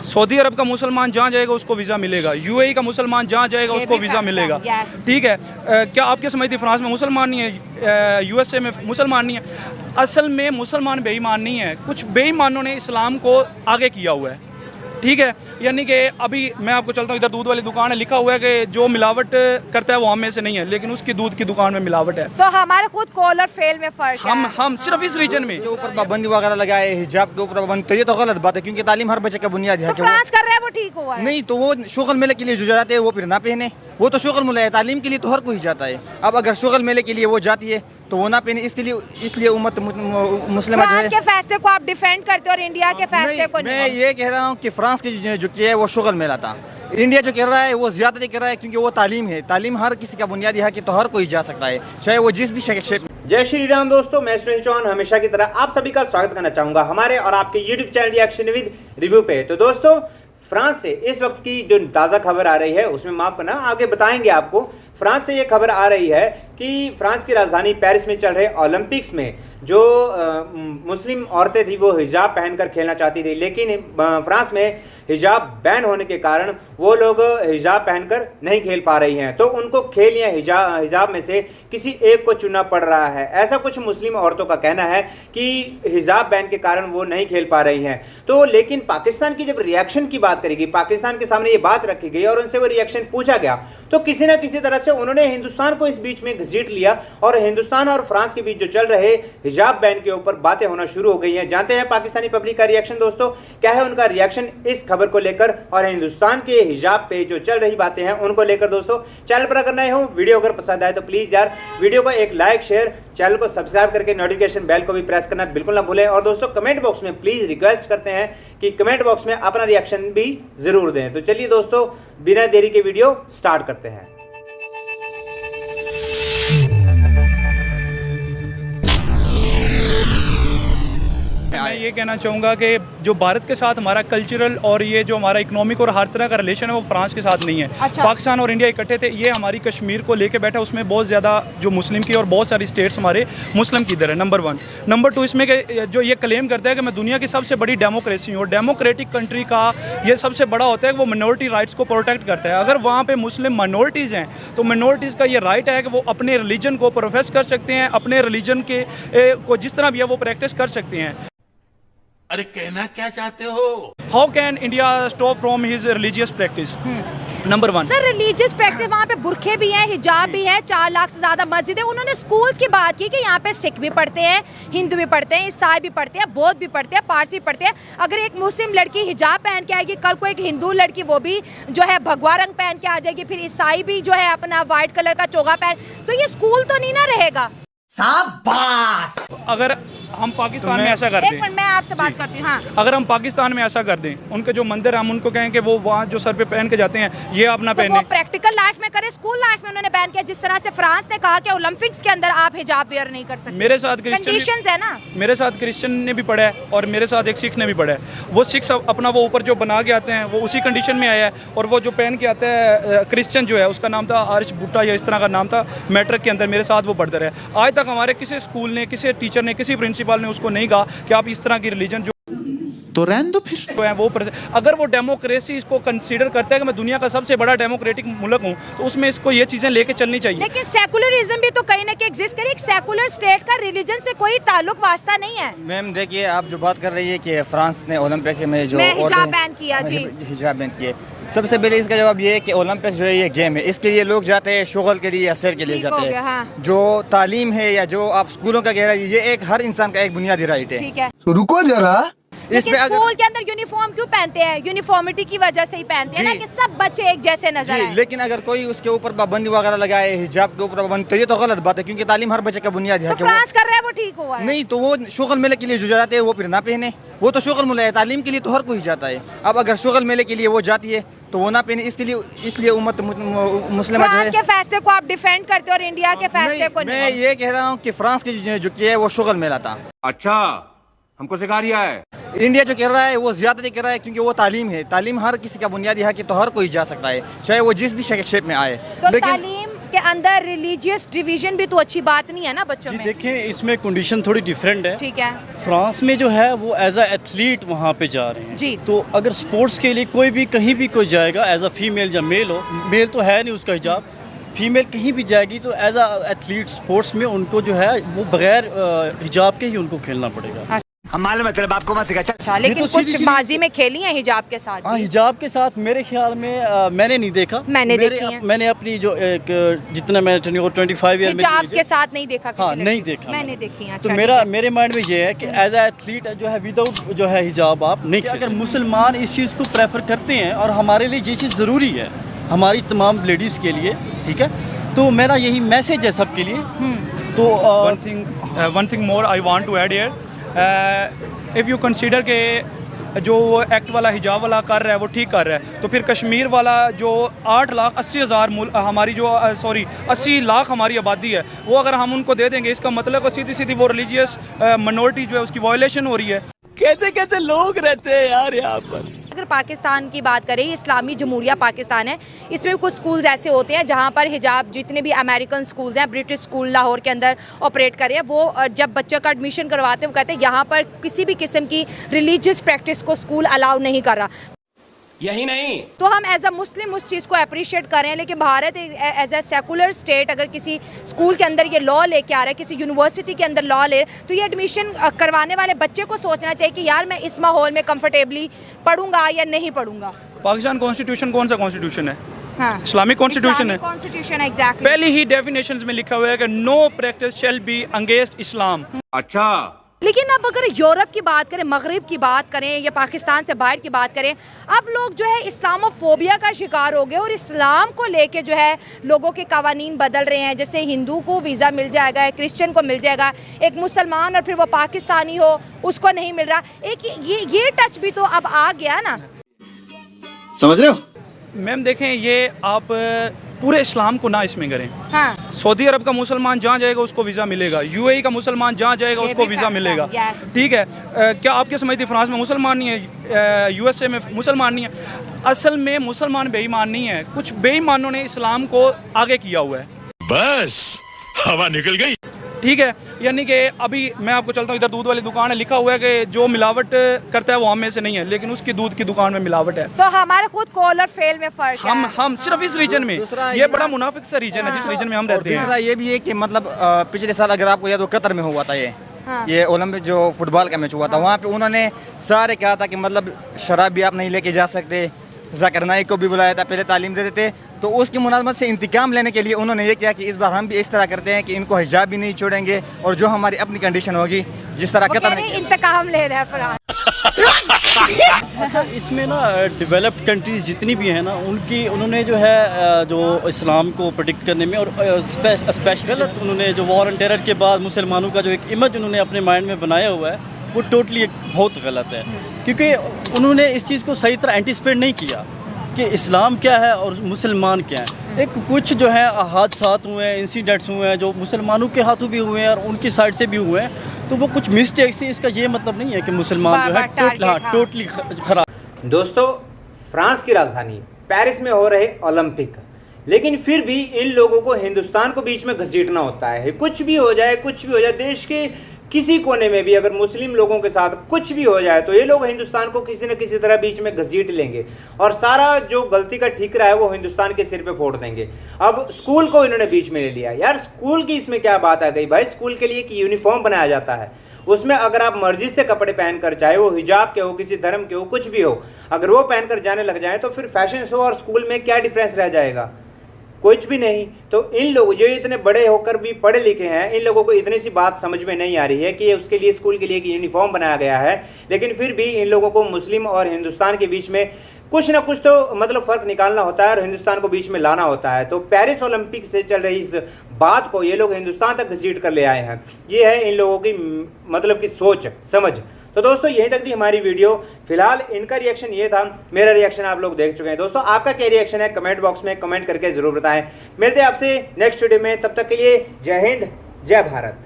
Saudi अरब का मुसलमान जहाँ जाएगा उसको वीज़ा मिलेगा, यूएई का मुसलमान जहाँ जाएगा उसको वीज़ा मिलेगा। ठीक है, क्या आपके समझती फ्रांस में मुसलमान नहीं है, यूएसए में मुसलमान नहीं है? असल में मुसलमान बेईमान नहीं है, कुछ बेईमानों ने इस्लाम को आगे किया हुआ है। ठीक है, यानी कि अभी मैं आपको चलता हूँ, इधर दूध वाली दुकान है, लिखा हुआ है कि जो मिलावट करता है वो हम में से नहीं है, लेकिन उसकी दूध की दुकान में मिलावट है। तो हमारे खुद कॉल और फेल में फर्क है। हम सिर्फ इस रीजन में ऊपर पाबंदी वगैरह लगाए, हिजाब के ऊपर पाबंदी, तो ये तो गलत बात है, क्योंकि तालीम हर बच्चे का बुनियादी है। तो फ्रांस कर रहा है वो ठीक हुआ है। नहीं तो वो शुगल मेले के लिए जो जाते हैं वो फिर ना पहने, वो तो शुगल मेला है, तालीम के लिए तो हर कोई जाता है। अब अगर शुगल मेले के लिए वो जाती है तो वो ना पहने, इसलिए उम्मत मुस्लिम फ्रांस के फैसले को आप डिफेंड करते हो और इंडिया के फैसले को मैं ये कह रहा हूँ कि फ्रांस की जो किया है वो शुगल मेला था। इंडिया जो कर रहा है वो ज्यादा कर रहा है, क्योंकि वो तालीम है, तालीम हर किसी का बुनियादी हक है, तो हर कोई जा सकता है, चाहे वो जिस भी क्षेत्र। जय श्री राम दोस्तों, मैं सुनील चौहान हमेशा की तरह आप सभी का स्वागत करना चाहूंगा हमारे और आपके YouTube channel reaction with review पे। तो दोस्तों, फ्रांस से इस वक्त की जो ताज़ा खबर आ रही है उसमें माफ करना आगे बताएंगे आपको। फ्रांस से ये खबर आ रही है कि फ्रांस की राजधानी पेरिस में चल रहे ओलंपिक्स में जो मुस्लिम औरतें थी वो हिजाब पहनकर खेलना चाहती थी, लेकिन फ्रांस में हिजाब बैन होने के कारण वो लोग हिजाब पहनकर नहीं खेल पा रही हैं, तो उनको खेल या हिजाब में से किसी एक को चुनना पड़ रहा है। ऐसा कुछ मुस्लिम औरतों का कहना है कि हिजाब बैन के कारण वो नहीं खेल पा रही हैं। तो लेकिन पाकिस्तान की जब रिएक्शन की बात करेगी, पाकिस्तान के सामने ये बात रखी गई और उनसे वो रिएक्शन पूछा गया, तो किसी ना किसी तरह से उन्होंने हिंदुस्तान को इस बीच में घसीट लिया और हिंदुस्तान और फ्रांस के बीच जो चल रहे हिजाब बैन के ऊपर बातें होना शुरू हो गई हैं। जानते हैं पाकिस्तानी पब्लिक का रिएक्शन दोस्तों, क्या है उनका रिएक्शन इस खबर को लेकर और हिंदुस्तान के हिजाब पे जो चल रही बातें हैं उनको लेकर। दोस्तों, चैनल पर अगर नए हो, वीडियो अगर पसंद आए तो प्लीज यार वीडियो को एक लाइक, शेयर, चैनल को सब्सक्राइब करके नोटिफिकेशन बेल को भी प्रेस करना बिल्कुल ना भूलें। और दोस्तों, कमेंट बॉक्स में प्लीज रिक्वेस्ट करते हैं कि कमेंट बॉक्स में अपना रिएक्शन भी जरूर दें। तो चलिए दोस्तों, बिना देरी के वीडियो स्टार्ट करते हैं। मैं ये कहना चाहूँगा कि जो भारत के साथ हमारा कल्चरल और ये जो हमारा इकोनॉमिक और हर तरह का रिलेशन है वो फ्रांस के साथ नहीं है। अच्छा। पाकिस्तान और इंडिया इकट्ठे थे, ये हमारी कश्मीर को लेके बैठा, उसमें बहुत ज़्यादा जो मुस्लिम की और बहुत सारी स्टेट्स हमारे मुस्लिम की इधर है, नंबर 1। नंबर 2, इसमें जो ये क्लेम करता है कि मैं दुनिया की सबसे बड़ी डेमोक्रेसी हूँ, और डेमोक्रेटिक कंट्री का ये सबसे बड़ा होता है कि वो मिनॉरिटी राइट्स को प्रोटेक्ट करता है। अगर वहाँ पर मुस्लिम माइनॉरिटीज़ हैं तो माइनॉरिटीज़ का ये राइट है कि वो अपने रिलीजन को प्रोफेस कर सकते हैं, अपने रिलीजन के को जिस तरह भी है वो प्रैक्टिस कर सकते हैं। अरे कहना क्या चाहते हो? How can India stop from his religious practice? Number 1 sir, religious practice वहाँ पे बुरखे भी हैं, हिजाब भी है, 4 लाख से ज्यादा मस्जिद है। उन्होंने स्कूल्स की बात की कि यहाँ पे सिख भी पढ़ते हैं, हिंदू भी पढ़ते हैं, ईसाई भी पढ़ते हैं, बौद्ध भी पढ़ते हैं, पारसी पढ़ते हैं। अगर एक मुस्लिम लड़की हिजाब पहन के आएगी, कल को एक हिंदू लड़की वो भी जो है भगवा रंग पहन के आ जाएगी, फिर ईसाई भी जो है अपना व्हाइट कलर का चोगा पहन, तो ये स्कूल तो नहीं ना रहेगा। शाबाश। अगर हम पाकिस्तान में ऐसा कर एक दें, मिनट मैं आपसे बात करती हूँ। हाँ, अगर हम पाकिस्तान में ऐसा कर दें, उनके जो मंदिर हम उनको कहें कि वो वहाँ जो सर पे पहन के जाते हैं ये अपना तो पहने, वो प्रैक्टिकल लाइफ में करे, स्कूल लाइफ में उन्होंने बैन किया। जिस तरह से फ्रांस ने कहा कि ओलंपिक्स के अंदर आप हिजाब वेयर नहीं कर सकते। मेरे साथ कंडीशंस है ना। मेरे साथ क्रिश्चियन ने भी पढ़ा है और मेरे साथ एक सिख ने भी पढ़ा है। वो सिख अपना वो ऊपर जो बना के आते हैं वो उसी कंडीशन में आया है, और वो जो पहन के आता है क्रिश्चियन जो है उसका नाम था आर्च बुट्टा या इस तरह का नाम था, मैट्रिक के अंदर मेरे साथ वो पढ़ते रहे। आज तक हमारे किसी स्कूल ने, किसी टीचर ने, किसी प्रिंसिपल ने उसको नहीं कहा कि आप इस तरह की रिलीजन जो तो रहने दो फिर है वो अगर वो डेमोक्रेसी इसको कंसीडर करता है कि मैं दुनिया का सबसे बड़ा डेमोक्रेटिक मुल्क हूँ, तो उसमें इसको ये चीज़ें लेके चलनी चाहिए। लेकिन सेकुलरिज्म भी तो कहीं ना कहीं एग्जिस्ट करे। एक सेकुलर स्टेट का रिलीजन से कोई ताल्लुक वास्ता नहीं है। मैम देखिए, आप जो बात कर रही है कि फ्रांस ने ओलंपिक में जो हिजाब बैन किया, जी हिजाब बैन किए, सबसे पहले इसका जवाब ये है कि ओलंपिक जो है ये गेम है, इसके लिए लोग जाते हैं शुगल के लिए या सैर के लिए जाते हैं। हाँ। जो तालीम है या जो आप स्कूलों का कह रहे हैं, ये एक हर इंसान का एक बुनियादी राइट है। ठीक है, तो रुको जरा, लेकिन स्कूल के अंदर यूनिफॉर्म क्यों पहनते हैं? यूनिफॉर्मिटी की वजह से ही पहनते हैं ना, कि सब बच्चे एक जैसे नजर आए। लेकिन अगर कोई उसके ऊपर पाबंदी वगैरह लगाए, हिजाब के ऊपर पाबंदी, तो ये तो गलत बात है, क्योंकि तालीम हर बच्चे का बुनियादी है। तो फ्रांस कर रहा है वो ठीक हुआ है। नहीं तो वो शुगल मेले के लिए जो जाते हैं वो फिर ना पहने, वो तो शुगल मेला है, तालीम के लिए तो हर कोई जाता है। अब अगर शुगल मेले के लिए वो जाती है तो वो ना पहने, इसलिए उम्मत मुस्लिम फ्रांस के फैसले को आप डिफेंड करते हो और इंडिया के फैसले को मैं ये कह रहा हूँ कि फ्रांस की जो किया है वो शुगल मेला था। अच्छा हमको सिखा रिया है। इंडिया जो कर रहा है वो ज्यादा कर रहा है, क्योंकि वो तालीम है, तालीम हर किसी का बुनियादी हक है, तो हर कोई जा सकता है, चाहे वो जिस भी क्षेत्र में आए। तो तालीम के अंदर रिलीजियस डिवीजन भी तो अच्छी बात नहीं है ना बच्चों जी में। देखें, इसमें कंडीशन थोड़ी डिफरेंट है। ठीक है फ्रांस में जो है वो एज अ एथलीट वहाँ पे जा रहे हैं जी। तो अगर स्पोर्ट्स के लिए कोई भी कहीं भी कोई जाएगा एज अ फीमेल या मेल हो, मेल तो है नहीं उसका हिजाब, फीमेल कहीं भी जाएगी तो एज अ एथलीट स्पोर्ट्स में उनको जो है वो बगैर हिजाब के ही उनको खेलना पड़ेगा। हम मालूम है तेरे बाप को मत सिखा। अच्छा, लेकिन तो कुछ सीधी- माजी में खेली हैं हिजाब के साथ हाँ, भी? हिजाब के साथ मेरे ख्याल में मैंने नहीं देखा। मैंने देखी है। मैंने अपनी जो एक जितना मैंने 25 ईयर हिजाब के साथ नहीं देखा किसी हाँ लड़की नहीं को। देखा मैंने देखी है। तो अच्छा, मेरे माइंड में ये है कि एज ए एथलीट जो है विदाउट जो है हिजाब आप नहीं, अगर मुसलमान इस चीज़ को प्रेफर करते हैं और हमारे लिए ये चीज़ ज़रूरी है हमारी तमाम लेडीज़ के लिए, ठीक है, तो मेरा यही मैसेज है सबके लिए। तो one thing more I want to add here, if you consider के जो एक्ट वाला हिजाब वाला कर रहा है वो ठीक कर रहा है, तो फिर कश्मीर वाला जो 8,80,000 हमारी जो 80 लाख हमारी आबादी है, वो अगर हम उनको दे देंगे, इसका मतलब सीधी सीधी वो रिलीजियस मिनॉरिटी जो है उसकी वायलेशन हो रही है। कैसे कैसे लोग रहते हैं यार यहाँ पर। अगर पाकिस्तान की बात करें, इस्लामी जमहूरिया पाकिस्तान है, इसमें कुछ स्कूल्स ऐसे होते हैं जहाँ पर हिजाब, जितने भी अमेरिकन स्कूल्स हैं, ब्रिटिश स्कूल लाहौर के अंदर ऑपरेट कर रहे हैं, वो जब बच्चों का एडमिशन करवाते हैं वो कहते हैं यहाँ पर किसी भी किस्म की रिलीजियस प्रैक्टिस को स्कूल अलाउ नहीं कर रहा। यही नहीं तो हम एज अ मुस्लिम उस चीज़ को अप्रिशिएट कर रहे हैं, लेकिन Bharat as a secular state अगर किसी स्कूल के अंदर ये लॉ लेके आ रहा है, किसी यूनिवर्सिटी के अंदर लॉ ले, तो ये एडमिशन करवाने वाले बच्चे को सोचना चाहिए कि यार मैं इस माहौल में कंफर्टेबली पढ़ूंगा या नहीं पढ़ूंगा। पाकिस्तान कॉन्स्टिट्यूशन कौन सा कॉन्स्टिट्यूशन है? हाँ, इस्लामिक कॉन्स्टिट्यूशन है। Constitution exactly. पहले ही डेफिनेशंस में लिखा हुआ है कि know practice shall be against इस्लाम। अच्छा, लेकिन अब अगर यूरोप की बात करें, मगरिब की बात करें या पाकिस्तान से बाहर की बात करें, अब लोग जो है इस्लामोफोबिया का शिकार हो गए और इस्लाम को लेके जो है लोगों के कवानीन बदल रहे हैं। जैसे हिंदू को वीज़ा मिल जाएगा, क्रिश्चियन को मिल जाएगा, एक मुसलमान और फिर वो पाकिस्तानी हो उसको नहीं मिल रहा। एक ये टच भी तो अब आ गया ना। समझ रहे हो? मैम देखें, ये आप पूरे इस्लाम को ना इसमें करें। हाँ, सऊदी अरब का मुसलमान जहाँ जाएगा उसको वीज़ा मिलेगा, यूएई का मुसलमान जहाँ जाएगा ये उसको भी वीज़ा फैक्ट है, मिलेगा। yes। ठीक है, क्या आपके समझती फ्रांस में मुसलमान नहीं है, यूएसए में मुसलमान नहीं है? असल में मुसलमान बेईमान नहीं है, कुछ बेईमानों ने इस्लाम को आगे किया हुआ है। बस हवा निकल गई। ठीक है, यानी कि अभी मैं आपको चलता हूँ, इधर दूध वाली दुकान है, लिखा हुआ है कि जो मिलावट करता है वो हम में से नहीं है, लेकिन उसकी दूध की दुकान में मिलावट है। तो हमारे खुद कॉल और फेल में फर्क है। हम सिर्फ इस रीजन में, दूसरा ये बड़ा मुनाफिक सा रीजन है जिस रीजन में हम रहते हैं। दूसरा ये भी है कि मतलब पिछले साल अगर आपको याद हो कतर में हुआ था ये ओलंपिक जो फुटबॉल का मैच हुआ था, वहाँ पे उन्होंने सारे कहा था कि मतलब शराब भी आप नहीं लेके जा सकते, जाकिर नाइक को भी बुलाया था, पहले तालीम देते थे। तो उसकी मुनासबत से इंतकाम लेने के लिए उन्होंने ये किया कि इस बार हम भी इस तरह करते हैं कि इनको हिजाब भी नहीं छोड़ेंगे और जो हमारी अपनी कंडीशन होगी जिस तरह कतर ने इंतकाम ले रहा है फरहान। अच्छा, इसमें ना डेवलप्ड कंट्रीज़ जितनी भी हैं ना उन्होंने जो है जो इस्लाम को प्रोटेक्ट करने में और स्पेशल उन्होंने जो वॉर एंड टेरर के बाद मुसलमानों का जो एक इमेज उन्होंने अपने माइंड में बनाया हुआ है वो टोटली बहुत गलत है, क्योंकि उन्होंने इस चीज़ को सही तरह एंटिसिपेट नहीं किया कि इस्लाम क्या है और मुसलमान क्या है। एक कुछ जो है हादसात हुए हैं, इंसिडेंट्स हुए हैं जो मुसलमानों के हाथों भी हुए हैं और उनकी साइड से भी हुए हैं, तो वो कुछ मिस्टेक्स है। इसका ये मतलब नहीं है कि मुसलमान जो है टोटली खराब। दोस्तों, फ्रांस की राजधानी पेरिस में हो रहे ओलंपिक, लेकिन फिर भी इन लोगों को हिंदुस्तान को बीच में घसीटना होता है। कुछ भी हो जाए, देश के किसी कोने में भी अगर मुस्लिम लोगों के साथ कुछ भी हो जाए तो ये लोग हिंदुस्तान को किसी न किसी तरह बीच में घसीट लेंगे और सारा जो गलती का ठीकरा है वो हिंदुस्तान के सिर पे फोड़ देंगे। अब स्कूल को इन्होंने बीच में ले लिया। यार स्कूल की इसमें क्या बात आ गई भाई? स्कूल के लिए एक यूनिफॉर्म बनाया जाता है, उसमें अगर आप मर्जी से कपड़े पहनकर, चाहे वो हिजाब के हो, किसी धर्म के हो, कुछ भी हो, अगर वो पहनकर जाने लग जाए तो फिर फैशन शो और स्कूल में क्या डिफरेंस रह जाएगा? कुछ भी नहीं। तो इन लोग जो इतने बड़े होकर भी पढ़े लिखे हैं, इन लोगों को इतनी सी बात समझ में नहीं आ रही है कि उसके लिए स्कूल के लिए एक यूनिफॉर्म बनाया गया है, लेकिन फिर भी इन लोगों को मुस्लिम और हिंदुस्तान के बीच में कुछ ना कुछ तो मतलब फ़र्क निकालना होता है और हिंदुस्तान को बीच में लाना होता है। तो पेरिस ओलंपिक से चल रही इस बात को ये लोग हिंदुस्तान तक घसीट कर ले आए हैं। ये है इन लोगों की मतलब की सोच समझ। तो दोस्तों यहीं तक थी हमारी वीडियो। फिलहाल इनका रिएक्शन ये था, मेरा रिएक्शन आप लोग देख चुके हैं। दोस्तों आपका क्या रिएक्शन है कमेंट बॉक्स में कमेंट करके ज़रूर बताएं। मिलते हैं आपसे नेक्स्ट वीडियो में, तब तक के लिए जय हिंद जय भारत।